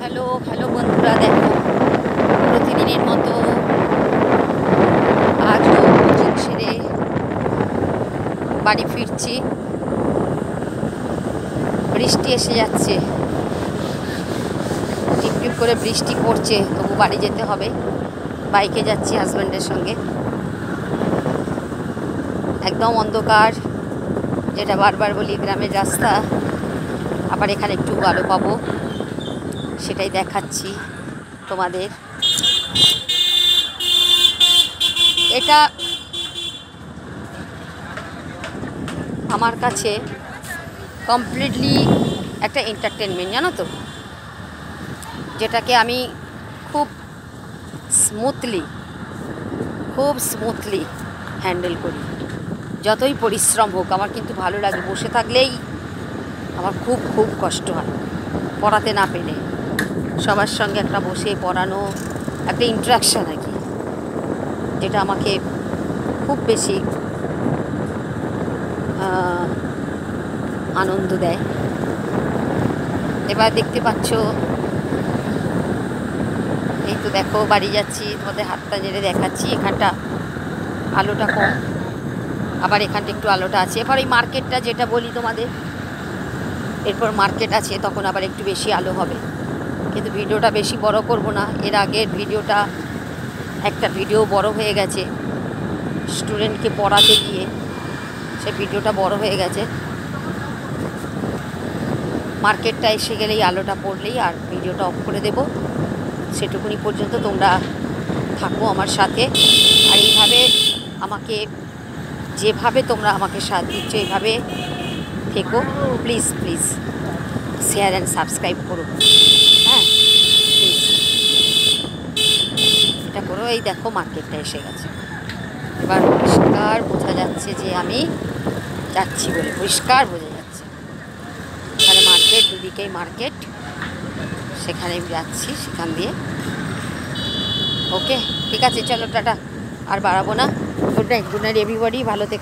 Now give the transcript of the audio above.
Hello hello বন্ধুরা, দেখো প্রতিদিনের মতো আজও কোচিং সেরে বাড়ি ফিরছি। বৃষ্টি এসে যাচ্ছে, টিপ টিপ করে বৃষ্টি পড়ছে, তবু বাড়ি যেতে হবে। বাইকে যাচ্ছি হাজব্যান্ডের সঙ্গে। একদম অন্ধকার, যেটা বারবার বলি গ্রামের রাস্তা, আবার এখানে একটু আলো পাবো, সেটাই দেখাচ্ছি তোমাদের। এটা আমার কাছে কমপ্লিটলি একটা এন্টারটেনমেন্ট, জানো তো, যেটাকে আমি খুব স্মুথলি হ্যান্ডেল করি। যতই পরিশ্রম হোক, আমার কিন্তু ভালো লাগে। বসে থাকলেই আমার খুব খুব কষ্ট হয়, পড়াতে না পেলে। সবার সঙ্গে একটা বসে পড়ানো, একটা ইন্টারাকশান আর কি, যেটা আমাকে খুব বেশি আনন্দ দেয়। এবার দেখতে পাচ্ছ, এই তো দেখো বাড়ি যাচ্ছি, তোমাদের হাতটা নেড়ে দেখাচ্ছি। এখানটা আলোটা কম, আবার এখানটা একটু আলোটা আছে। এবার এই মার্কেটটা যেটা বলি তোমাদের, এরপর মার্কেট আছে, তখন আবার একটু বেশি আলো হবে। কিন্তু ভিডিওটা বেশি বড় করব না। এর আগের ভিডিওটা, একটা ভিডিও বড় হয়ে গেছে স্টুডেন্টকে পড়াতে গিয়ে, সে ভিডিওটা বড় হয়ে গেছে। মার্কেটটা এসে গেলেই আলোটা পড়লেই আর ভিডিওটা অফ করে দেব। সেটুকুনি পর্যন্ত তোমরা থাকো আমার সাথে। আর এইভাবে আমাকে, যেভাবে তোমরা আমাকে সাথ দিচ্ছ, এইভাবে থেকো। Please please share and subscribe করো, হ্যাঁ প্লিজ, এটা করো। এই দেখো মার্কেটটা এসে গেছে, এবার পরিষ্কার বোঝা যাচ্ছে যে আমি যাচ্ছি বলে, পরিষ্কার বোঝা যাচ্ছে। এখানে মার্কেট, দুদিকেই মার্কেট, সেখানে আমি যাচ্ছি, সেখান দিয়ে। ওকে, ঠিক আছে, চলো টাটা, আর বাড়াবো না। গুড নাইট এভরিবডি, ভালো থেকো।